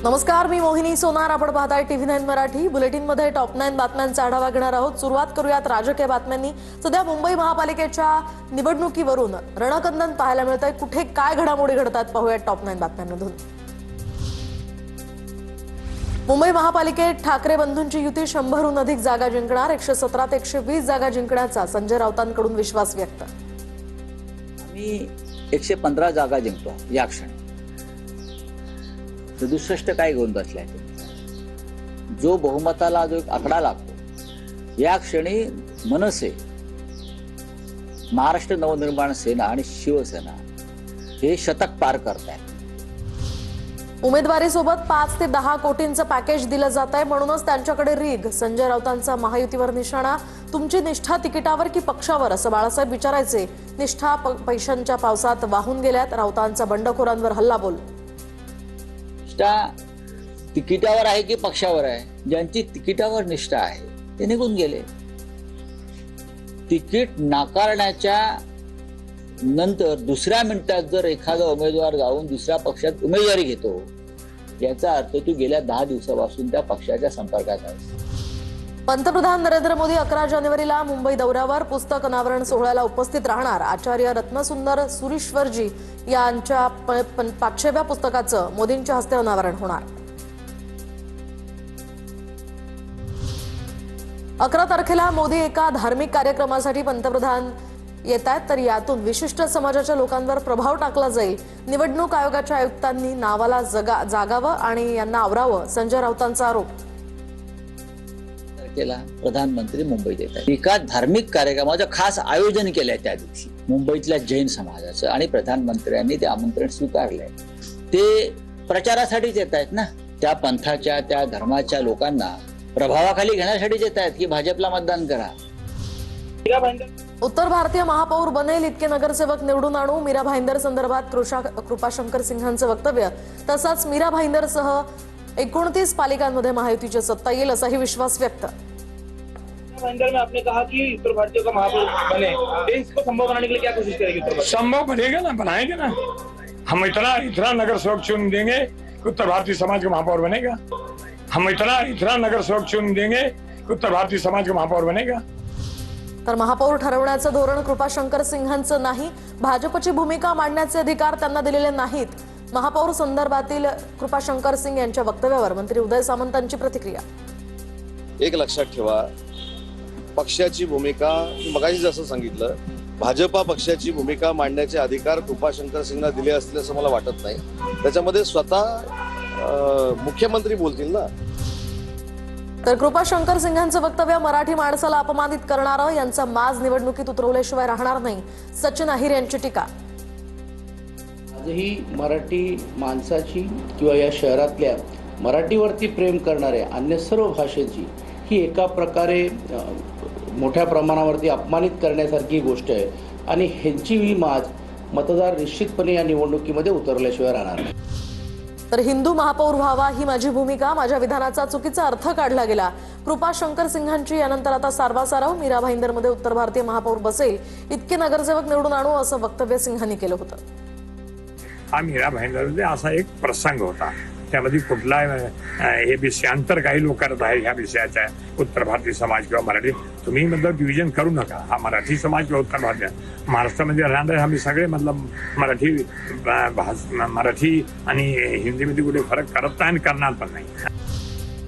नमस्कार, मी मोहिनी सोनार. आपण पाहताय TV9 मराठी. बुलेटिनमध्ये टॉप 9 बातम्यांचा आढावा घेणार आहोत. सुरुवात करूयात राजकीय बातम्यांनी. सध्या मुंबई महापालिकेच्या निवडणुकीवरून रणकंदन पाहायला मिळतंय. कुठे काय घडामोडी घडतात पाहूयात टॉप 9 बातम्यांमधून. मुंबई महापालिकेत ठाकरे बंधूंची युती 100हून अधिक जागा जिंकणार. 117 ते 120 जागा जिंकण्याचा संजय राऊतांकडून विश्वास व्यक्त. आम्ही 115 जागा जिंकतो या क्षणी. 67 काय घेऊन बसलाय जो बहुमताला जो एक आकडा लागतो या क्षणी मनसे, महाराष्ट्र नवनिर्माण सेना आणि शिवसेना हे शतक पार करतायत. उमेदवारीसोबत 5 ते 10 कोटींचं पॅकेज दिलं जात आहे, म्हणूनच त्यांच्याकडे रीग. संजय राऊतांचा महायुतीवर निशाणा. तुमची निष्ठा तिकिटावर की पक्षावर, असं बाळासाहेब विचारायचे. निष्ठा पैशांच्या पावसात वाहून गेल्यात. राऊतांचा बंडखोरांवर हल्लाबोल. निष्ठा तिकिटावर आहे की पक्षावर आहे? ज्यांची तिकिटावर निष्ठा आहे ते निघून गेले. तिकीट नाकारण्याच्या नंतर दुसऱ्या मिनिटात जर एखादा उमेदवार जाऊन दुसऱ्या पक्षात उमेदवारी घेतो याचा अर्थ तू गेल्या 10 दिवसापासून त्या पक्षाच्या संपर्कात आहे. पंतप्रधान नरेंद्र मोदी 11 जानेवारीला मुंबई दौऱ्यावर. पुस्तक अनावरण सोहळ्याला उपस्थित राहणार. आचार्य रत्नसुंदर सुरीश्वरजी यांच्या 500व्या पुस्तकाचं मोदींच्या हस्ते अनावरण होणार. 11 तारखेला मोदी एका धार्मिक कार्यक्रमासाठी पंतप्रधान येत आहेत, तर यातून विशिष्ट समाजाच्या लोकांवर प्रभाव टाकला जाईल. निवडणूक आयोगाच्या आयुक्तांनी नावाला जागावं आणि यांना आवरावं, संजय राऊतांचा आरोप. प्रधानमंत्री मुंबईत येत आहेत. एका धार्मिक कार्यक्रमाचं खास आयोजन केलंय त्या दिवशी मुंबईतल्या जैन समाजाचं आणि प्रधानमंत्र्यांनी ते आमंत्रण स्वीकारलंय. ते प्रचारासाठीच येत आहेत ना. त्या पंथाच्या त्या धर्माच्या लोकांना प्रभावाखाली घेण्यासाठीच येत आहेत की भाजपला मतदान करा. उत्तर भारतीय महापौर बनेल इतके नगरसेवक निवडून आणू. मीरा भाईंदर संदर्भात कृपाशंकर सिंहांचं वक्तव्य. तसंच मीरा भाईंदरसह 29 पालिकांमध्ये महायुतीची सत्ता येईल असाही विश्वास व्यक्त. भाईंदर में आपने कहा कि उत्तर भारतीय का महापौर बने, इसको संभव बनाने के लिए क्या कोशिश करेगी? संभव बनेगा ना, बनाएंगे ना. हम इतना नगर सेवक चुन देंगे कि उत्तर भारतीय समाज का महापौर बनेगा. हम इतना नगर सेवक चुन देंगे कि उत्तर भारतीय समाज का महापौर बनेगा. तर महापौर ठरवण्याचं धोरण कृपाशंकर सिंहांचं नाही. भाजपची भूमिका मांडण्याचे अधिकार त्यांना दिलेले नाहीत. महापौर संदर्भातील कृपाशंकर सिंग यांच्या वक्तव्यावर मंत्री उदय सामंतांची प्रतिक्रिया. एक लक्षात ठेवा, पक्षाची भूमिका मगाशी जसं सांगितलं, भाजपा पक्षाची भूमिका मांडण्याचे अधिकार कृपाशंकर सिंगना दिले असतील असं मला वाटत नाही. त्याच्यामध्ये स्वतः मुख्यमंत्री बोलतील ना. तर कृपाशंकर सिंहांचं वक्तव्य मराठी माणसाला अपमानित करणारं, यांचा माज निवडणुकीत उतरवल्याशिवाय राहणार नाही. सचिन अहिर यांची टीका. आजही मराठी माणसाची किंवा या शहरातल्या मराठीवरती प्रेम करणाऱ्या अन्य सर्व भाषेची ही एका प्रकारे मोठ्या प्रमाणावरती अपमानित करण्यासारखी गोष्ट आहे आणि ह्यांची ही माज मतदार निश्चितपणे या निवडणुकीमध्ये उतरल्याशिवाय राहणार नाही. तर हिंदू महापौर व्हावा ही माझी भूमिका. माझ्या विधानाचा चुकीचा अर्थ काढला गेला. कृपाशंकर सिंहांची यानंतर आता सारवासारव. मीरा भाईंदरमध्ये उत्तर भारतीय महापौर बसेल इतके नगरसेवक निवडून आणू असं वक्तव्य सिंहांनी केलं होतं. हा मीरा भाईंदरमध्ये असा एक प्रसंग होता. त्यामध्ये कुठला हे विषयांतर काही लोक करत आहे ह्या विषयाचा. उत्तर भारतीय समाज किंवा मराठी, तुम्ही मतलब डिव्हिजन करू नका. हा मराठी समाज किंवा उत्तर भारतीय, महाराष्ट्रामध्ये राहणारे आम्ही सगळे मतलब मराठी आणि हिंदीमध्ये कुठे फरक करत नाही आणि करणार पण नाही.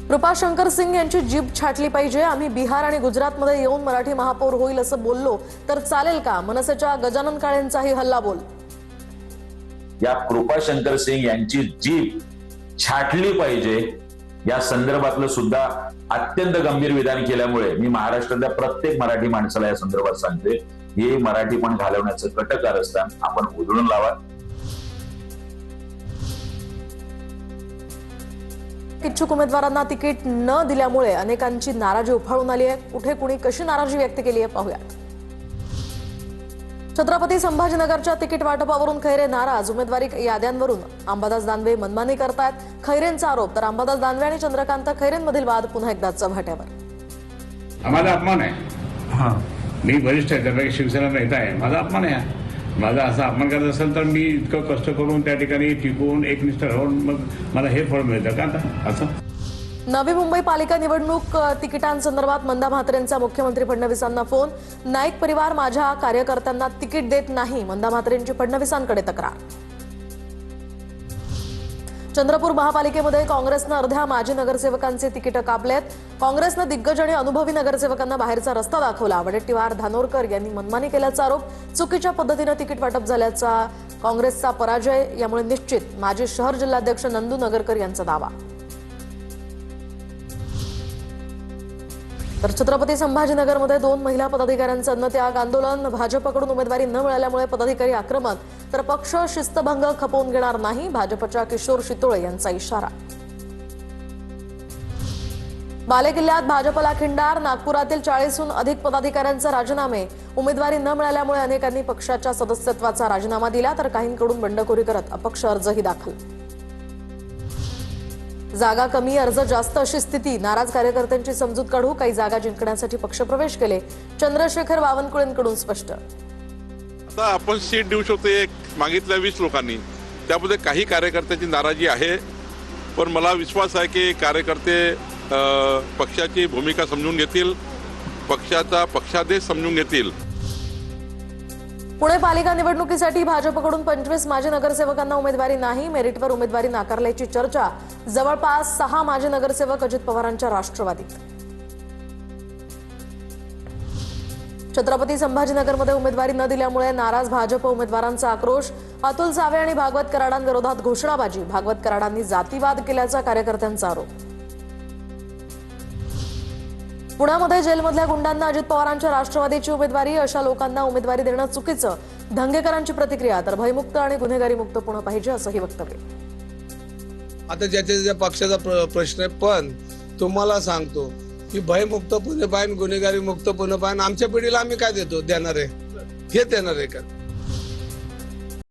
कृपाशंकर सिंग यांची जीभ छाटली पाहिजे. आम्ही बिहार आणि गुजरातमध्ये येऊन मराठी महापौर होईल असं बोललो तर चालेल का? मनसेच्या गजानन काळेंचाही हल्लाबोल. या कृपाशंकर सिंग यांची जीभ छाटली पाहिजे या संदर्भातलं सुद्धा अत्यंत गंभीर विधान केल्यामुळे मी महाराष्ट्रातल्या प्रत्येक मराठी माणसाला या संदर्भात सांगते, हे मराठी पण घालवण्याचं कटकारस्थान आपण उधळून लावा. इच्छुक उमेदवारांना तिकीट न दिल्यामुळे अनेकांची नाराजी उफाळून आली आहे. कुठे कुणी कशी नाराजी व्यक्त केली आहे पाहूयात. छत्रपती संभाजीनगरच्या तिकीट वाटपावरून खैरे नाराज. उमेदवारी याद्यांवरून अंबादास दानवे मनमानी करतायत, खैरेंचा आरोप. तर अंबादास दानवे आणि चंद्रकांत खैरेंमधील वाद पुन्हा एकदा चव्हाट्यावर. माझा अपमान आहे. मी वरिष्ठ आहे, त्यापैकी शिवसेना नेता आहे. माझा अपमान आहे. माझा असा अपमान करत असेल तर मी इतकं कष्ट करून त्या ठिकाणी टिकून एकनिष्ठ राहून मग मला हे फळ मिळतं का आता असं? नवी मुंबई पालिका निवडणूक तिकिटांसंदर्भात मंदा म्हात्रेंचा मुख्यमंत्री फडणवीसांना फोन. नाईक परिवार माझ्या कार्यकर्त्यांना तिकीट देत नाही, मंदा म्हात्रेंची फडणवीसांकडे तक्रार. चंद्रपूर महापालिकेमध्ये काँग्रेसनं अर्ध्या माजी नगरसेवकांचे तिकीटं कापलेत. काँग्रेसनं दिग्गज आणि अनुभवी नगरसेवकांना बाहेरचा रस्ता दाखवला. वडेट्टीवार धानोरकर यांनी मनमानी केल्याचा आरोप. चुकीच्या पद्धतीनं तिकीट वाटप झाल्याचा काँग्रेसचा पराजय, यामुळे निश्चित, माजी शहर जिल्हाध्यक्ष नंदू नगरकर यांचा दावा. तर छत्रपती संभाजीनगरमध्ये 2 महिला पदाधिकाऱ्यांचं अन्नत्याग आंदोलन. भाजपकडून उमेदवारी न मिळाल्यामुळे पदाधिकारी आक्रमक, तर पक्ष शिस्तभंग खपवून घेणार नाही, भाजपच्या किशोर शितोळे यांचा इशारा. बालेकिल्ल्यात भाजपला खिंडार. नागपुरातील 40हून अधिक पदाधिकाऱ्यांचे राजीनामे. उमेदवारी न मिळाल्यामुळे अनेकांनी पक्षाच्या सदस्यत्वाचा राजीनामा दिला, तर काहींकडून बंडखोरी करत अपक्ष अर्जही दाखल. जागा कमी, अर्ज जास्त अशी स्थिती. नाराज कार्यकर्त्यांची समजूत काढू, काही जागा जिंकण्यासाठी पक्षप्रवेश केले. चंद्रशेखर बावनकुळेंकडून स्पष्ट. आता आपण सीट देऊ शकतो एक मागितल्या 20 लोकांनी, त्यामध्ये काही कार्यकर्त्यांची नाराजी आहे, पण मला विश्वास आहे की कार्यकर्ते पक्षाची भूमिका समजून घेतील, पक्षाचा पक्षादेश समजून घेतील. पुणे पालिका निवडणुकीसाठी भाजपकडून 25 माजी नगरसेवकांना उमेदवारी नाही. मेरिटवर उमेदवारी नाकारल्याची चर्चा. जवळपास 6 माजी नगरसेवक अजित पवारांच्या राष्ट्रवादीत. छत्रपती संभाजीनगरमध्ये उमेदवारी न दिल्यामुळे नाराज भाजप उमेदवारांचा आक्रोश. अतुल सावे आणि भागवत कराडांविरोधात घोषणाबाजी. भागवत कराडांनी जातीवाद केल्याचा कार्यकर्त्यांचा आरोप. पुण्यामध्ये जेलमधल्या गुंडांना अजित पवारांच्या राष्ट्रवादीची उमेदवारी. अशा लोकांना उमेदवारी देणं चुकीचं. धंगेकरांची प्रतिक्रिया. तर भयमुक्त आणि गुन्हेगारी मुक्त पुणे पाहिजे असंही वक्तव्य. आता ज्याच्या पक्षाचा प्रश्न आहे, पण तुम्हाला सांगतो की भयमुक्त पुणे पाहिजे, गुन्हेगारी मुक्त पुणे पाहिजे. आमच्या पिढीला आम्ही काय देणार आहे? हे देणार आहे का?